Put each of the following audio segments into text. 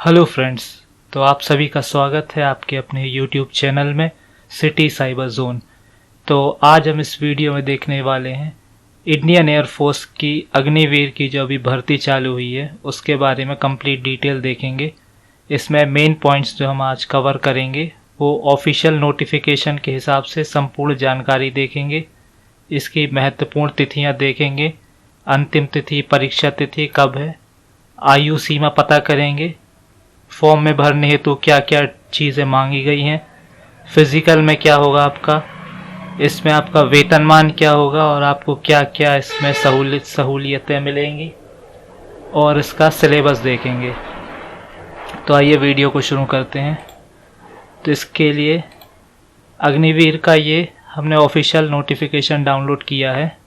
Hello friends, तो आप सभी का स्वागत है आपके अपने यूट्यूब चैनल में सिटी साइबर जोन। तो आज हम इस वीडियो में देखने वाले हैं इंडियन एयरफोर्स की अग्निवीर की जो अभी भर्ती चालू हुई है उसके बारे में कंप्लीट डिटेल देखेंगे। इसमें मेन पॉइंट्स जो हम आज कवर करेंगे वो ऑफिशियल नोटिफिकेशन के हिसाब से संपूर्ण जानकारी देखेंगे। इसकी महत्वपूर्ण तिथियां देखेंगे, अंतिम तिथि परीक्षा तिथि कब है, आयु सीमा पता करेंगे, फॉर्म में भरने हेतु क्या क्या चीज़ें मांगी गई हैं, फिजिकल में क्या होगा आपका, इसमें आपका वेतनमान क्या होगा और आपको क्या क्या इसमें सहूलियतें मिलेंगी और इसका सिलेबस देखेंगे। तो आइए वीडियो को शुरू करते हैं। तो इसके लिए अग्निवीर का ये हमने ऑफिशियल नोटिफिकेशन डाउनलोड किया है।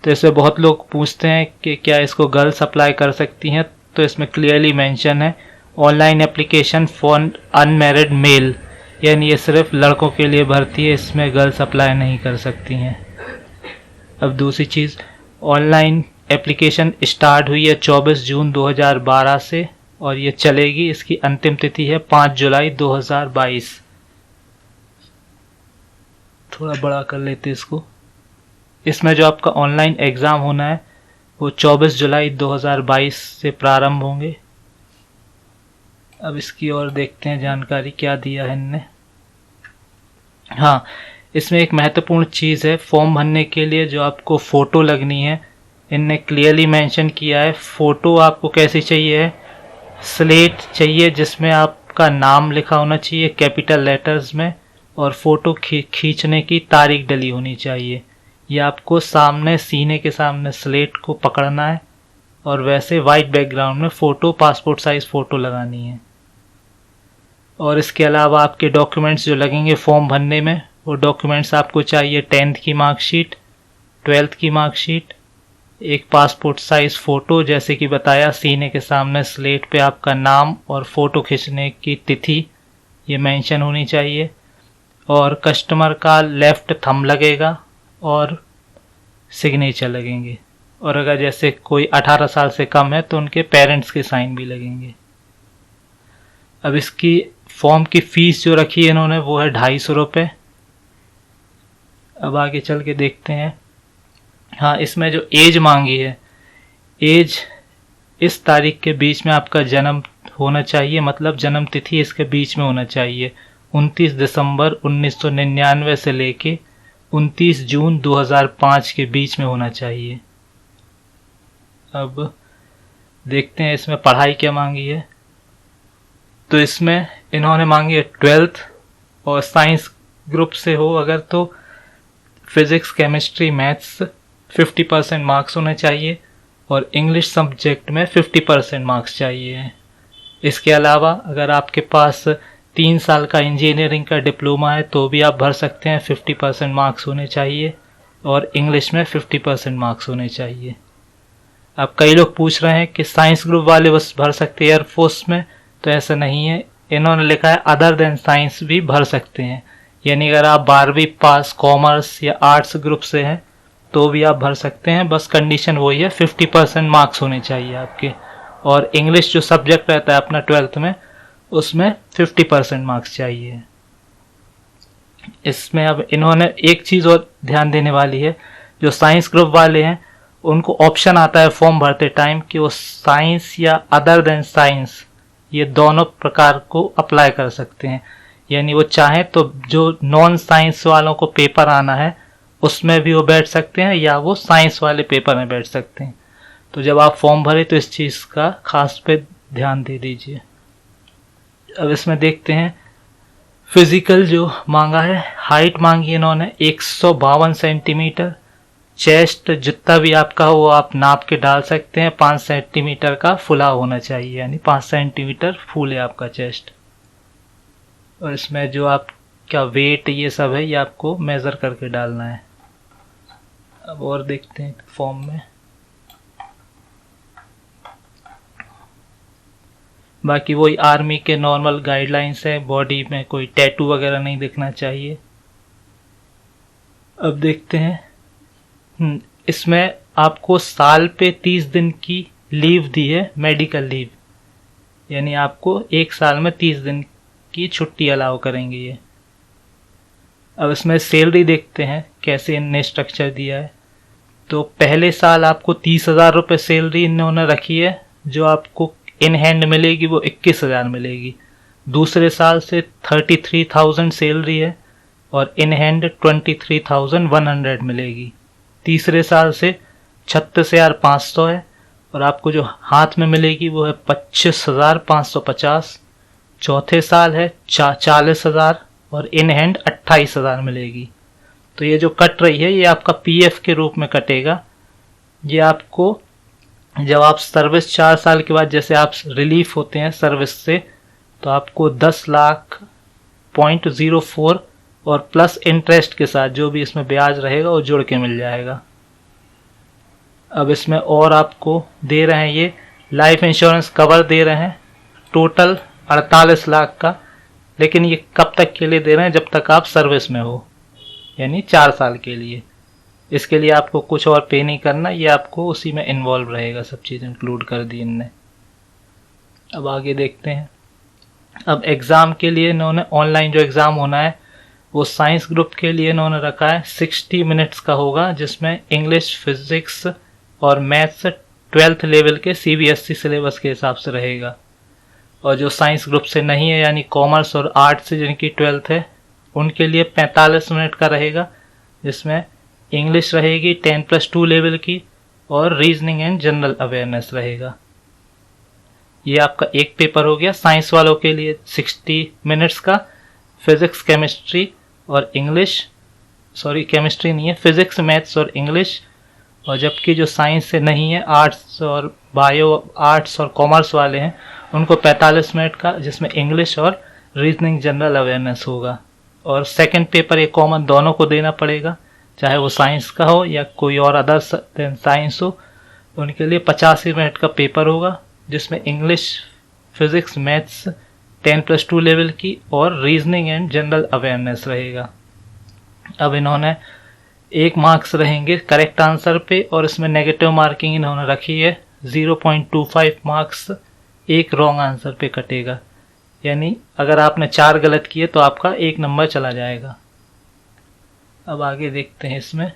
तो इसमें बहुत लोग पूछते हैं कि क्या इसको गर्ल्स अप्लाई कर सकती हैं, तो इसमें क्लियरली मेंशन है online application for unmarried mail, यानी ये सिर्फ लड़कों के लिए भर्ती है, इसमें गर्ल्स अप्लाई नहीं कर सकती हैं। अब दूसरी चीज़, ऑनलाइन एप्लीकेशन स्टार्ट हुई है 24 जून 2012 से और ये चलेगी, इसकी अंतिम तिथि है 5 जुलाई 2022। थोड़ा बड़ा कर लेते इसको। इसमें जो आपका ऑनलाइन एग्ज़ाम होना है वो 24 जुलाई 2022 से प्रारंभ होंगे। अब इसकी और देखते हैं जानकारी क्या दिया है इनने। हाँ, इसमें एक महत्वपूर्ण चीज़ है, फॉर्म भरने के लिए जो आपको फ़ोटो लगनी है इनने क्लियरली मेंशन किया है। फ़ोटो आपको कैसी चाहिए है, स्लेट चाहिए जिसमें आपका नाम लिखा होना चाहिए कैपिटल लेटर्स में और फ़ोटो खींचने की तारीख डली होनी चाहिए। ये आपको सामने सीने के सामने स्लेट को पकड़ना है और वैसे वाइट बैकग्राउंड में फ़ोटो पासपोर्ट साइज़ फ़ोटो लगानी है। और इसके अलावा आपके डॉक्यूमेंट्स जो लगेंगे फॉर्म भरने में वो डॉक्यूमेंट्स आपको चाहिए 10th की मार्कशीट, 12th की मार्कशीट, एक पासपोर्ट साइज़ फ़ोटो जैसे कि बताया सीने के सामने स्लेट पे आपका नाम और फ़ोटो खींचने की तिथि ये मेंशन होनी चाहिए और कस्टमर का लेफ़्ट थंब लगेगा और सिग्नेचर लगेंगे और अगर जैसे कोई 18 साल से कम है तो उनके पेरेंट्स के साइन भी लगेंगे। अब इसकी फॉर्म की फ़ीस जो रखी है इन्होंने वो है 250 रुपये। अब आगे चल के देखते हैं। हाँ, इसमें जो एज मांगी है, एज इस तारीख के बीच में आपका जन्म होना चाहिए, मतलब जन्म तिथि इसके बीच में होना चाहिए। 29 दिसंबर 1999 से लेके 29 जून 2005 के बीच में होना चाहिए। अब देखते हैं इसमें पढ़ाई क्या मांगी है। तो इसमें इन्होंने मांगी है 12th और साइंस ग्रुप से हो अगर तो फिज़िक्स केमिस्ट्री मैथ्स 50% मार्क्स होने चाहिए और इंग्लिश सब्जेक्ट में 50% मार्क्स चाहिए। इसके अलावा अगर आपके पास 3 साल का इंजीनियरिंग का डिप्लोमा है तो भी आप भर सकते हैं, 50% मार्क्स होने चाहिए और इंग्लिश में 50% मार्क्स होने चाहिए। अब कई लोग पूछ रहे हैं कि साइंस ग्रुप वाले बस भर सकते हैं एयरफोर्स में, तो ऐसा नहीं है। इन्होंने लिखा है अदर देन साइंस भी भर सकते हैं, यानी अगर आप 12वीं पास कॉमर्स या आर्ट्स ग्रुप से हैं तो भी आप भर सकते हैं, बस कंडीशन वही है 50% मार्क्स होने चाहिए आपके और इंग्लिश जो सब्जेक्ट रहता है अपना 12th में उसमें 50% मार्क्स चाहिए। इसमें अब इन्होंने एक चीज़ और ध्यान देने वाली है, जो साइंस ग्रुप वाले हैं उनको ऑप्शन आता है फॉर्म भरते टाइम कि वो साइंस या अदर देन साइंस ये दोनों प्रकार को अप्लाई कर सकते हैं, यानी वो चाहें तो जो नॉन साइंस वालों को पेपर आना है उसमें भी वो बैठ सकते हैं या वो साइंस वाले पेपर में बैठ सकते हैं। तो जब आप फॉर्म भरें तो इस चीज़ का खास पे ध्यान दे दीजिए। अब इसमें देखते हैं फिजिकल जो मांगा है, हाइट मांगी इन्होंने 152 सेंटीमीटर, चेस्ट जितना भी आपका हो वो आप नाप के डाल सकते हैं, 5 सेंटीमीटर का फुला होना चाहिए, यानी 5 सेंटीमीटर फूल है आपका चेस्ट। और इसमें जो आपका वेट ये सब है ये आपको मेज़र करके डालना है। अब और देखते हैं फॉर्म में। बाकी वही आर्मी के नॉर्मल गाइडलाइंस है, बॉडी में कोई टैटू वगैरह नहीं दिखना चाहिए। अब देखते हैं, इसमें आपको साल पे 30 दिन की लीव दी है, मेडिकल लीव। यानी आपको एक साल में 30 दिन की छुट्टी अलाउ करेंगे ये। अब इसमें सैलरी देखते हैं कैसे इनने स्ट्रक्चर दिया है। तो पहले साल आपको 30,000 रुपये सैलरी इन्होंने रखी है, जो आपको इन हैंड मिलेगी वो 21,000 मिलेगी। दूसरे साल से 33,000 सैलरी है और इन हैंड 23,100 मिलेगी। तीसरे साल से 36,500 है और आपको जो हाथ में मिलेगी वो है 25,550। चौथे साल है 40,000 और इन हैंड 28,000 मिलेगी। तो ये जो कट रही है ये आपका पीएफ के रूप में कटेगा। ये आपको जब आप सर्विस 4 साल के बाद जैसे आप रिलीफ होते हैं सर्विस से, तो आपको 10,04 और प्लस इंटरेस्ट के साथ जो भी इसमें ब्याज रहेगा वो जुड़ के मिल जाएगा। अब इसमें और आपको दे रहे हैं ये लाइफ इंश्योरेंस कवर दे रहे हैं टोटल 48 लाख का, लेकिन ये कब तक के लिए दे रहे हैं, जब तक आप सर्विस में हो, यानी 4 साल के लिए। इसके लिए आपको कुछ और पे नहीं करना, ये आपको उसी में इन्वॉल्व रहेगा, सब चीज़ इंक्लूड कर दी इनने। अब आगे देखते हैं। अब एग्ज़ाम के लिए इन्होंने ऑनलाइन जो एग्ज़ाम होना है वो साइंस ग्रुप के लिए इन्होंने रखा है 60 मिनट्स का होगा, जिसमें इंग्लिश, फिजिक्स और मैथ्स 12th लेवल के CBSE सिलेबस के हिसाब से रहेगा। और जो साइंस ग्रुप से नहीं है यानी कॉमर्स और आर्ट्स से जिनकी 12th है उनके लिए 45 मिनट का रहेगा, जिसमें इंग्लिश रहेगी 10+2 लेवल की और रीजनिंग एंड जनरल अवेयरनेस रहेगा। ये आपका एक पेपर हो गया। साइंस वालों के लिए 60 मिनट्स का फिजिक्स, केमिस्ट्री और इंग्लिश, सॉरी केमिस्ट्री नहीं है, फिजिक्स, मैथ्स और इंग्लिश। और जबकि जो साइंस से नहीं है, आर्ट्स और बायो, आर्ट्स और कॉमर्स वाले हैं, उनको 45 मिनट का, जिसमें इंग्लिश और रीजनिंग जनरल अवेयरनेस होगा। और सेकंड पेपर ये कॉमन दोनों को देना पड़ेगा, चाहे वो साइंस का हो या कोई और अदर साइंस हो। उनके लिए 85 मिनट का पेपर होगा, जिसमें इंग्लिश, फिजिक्स, मैथ्स 10+2 लेवल की और रीजनिंग एंड जनरल अवेयरनेस रहेगा। अब इन्होंने 1 मार्क्स रहेंगे करेक्ट आंसर पे, और इसमें नेगेटिव मार्किंग इन्होंने रखी है 0.25 मार्क्स एक रॉन्ग आंसर पे कटेगा। यानी अगर आपने 4 गलत किए तो आपका 1 नंबर चला जाएगा। अब आगे देखते हैं इसमें।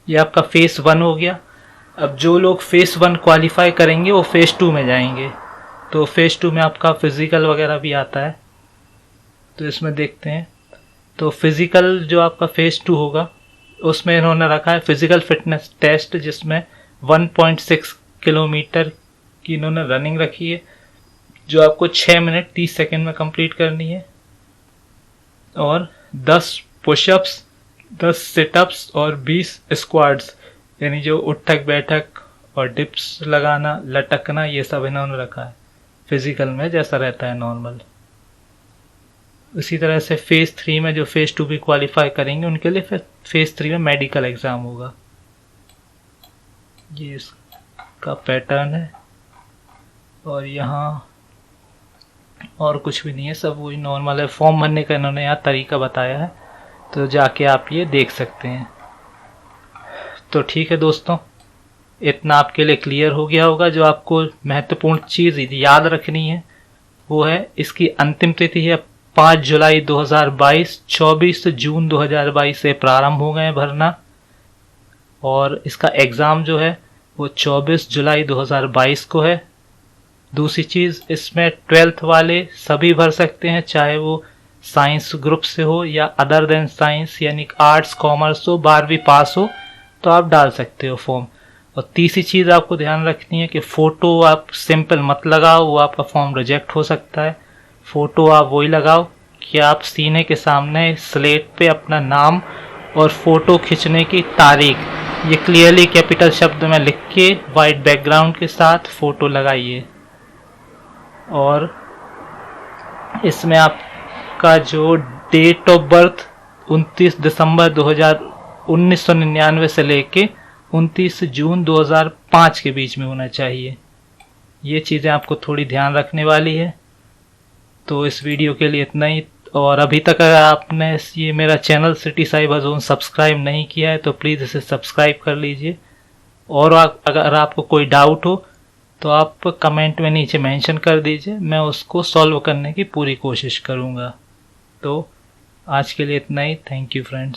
ये आपका फेस 1 हो गया। अब जो लोग फेस 1 क्वालिफाई करेंगे वो फेस 2 में जाएंगे। तो फेस 2 में आपका फिजिकल वगैरह भी आता है, तो इसमें देखते हैं। तो फिजिकल जो आपका फेस 2 होगा उसमें इन्होंने रखा है फिजिकल फिटनेस टेस्ट, जिसमें 1.6 किलोमीटर की इन्होंने रनिंग रखी है, जो आपको 6 मिनट 30 सेकंड में कंप्लीट करनी है। और 10 पुशअप्स, 10 सिटअप्स और 20 स्क्वाड्स, यानी जो उठक बैठक और डिप्स लगाना, लटकना, ये सब इन्होंने रखा है फिजिकल में जैसा रहता है नॉर्मल। उसी तरह से फेज 3 में जो फेज 2 भी क्वालिफाई करेंगे उनके लिए फिर फेज 3 में मेडिकल एग्ज़ाम होगा। ये इसका पैटर्न है और यहाँ और कुछ भी नहीं है, सब वही नॉर्मल है। फॉर्म भरने का इन्होंने यहाँ तरीका बताया है, तो जाके आप ये देख सकते हैं। तो ठीक है दोस्तों, इतना आपके लिए क्लियर हो गया होगा। जो आपको महत्वपूर्ण चीज़ याद रखनी है वो है इसकी अंतिम तिथि है 5 जुलाई 2022, 24 जून 2022 से प्रारंभ हो गए भरना, और इसका एग्ज़ाम जो है वो 24 जुलाई 2022 को है। दूसरी चीज़, इसमें 12th वाले सभी भर सकते हैं, चाहे वो साइंस ग्रुप से हो या अदर देन साइंस, यानी आर्ट्स, कॉमर्स हो, 12वीं पास हो तो आप डाल सकते हो फॉर्म। और तीसरी चीज़ आपको ध्यान रखनी है कि फ़ोटो आप सिंपल मत लगाओ, वो आपका फॉर्म रिजेक्ट हो सकता है। फ़ोटो आप वही लगाओ कि आप सीने के सामने स्लेट पे अपना नाम और फ़ोटो खींचने की तारीख ये क्लियरली कैपिटल शब्द में लिख के वाइट बैकग्राउंड के साथ फ़ोटो लगाइए। और इसमें आपका जो डेट ऑफ बर्थ 29 दिसंबर 1999 से लेके 29 जून 2005 के बीच में होना चाहिए। ये चीज़ें आपको थोड़ी ध्यान रखने वाली है। तो इस वीडियो के लिए इतना ही। और अभी तक अगर आपने ये मेरा channel city cyber zone subscribe नहीं किया है तो प्लीज़ इसे सब्सक्राइब कर लीजिए। और अगर आपको कोई डाउट हो तो आप कमेंट में नीचे मेंशन कर दीजिए, मैं उसको सॉल्व करने की पूरी कोशिश करूँगा। तो आज के लिए इतना ही। Thank you friends.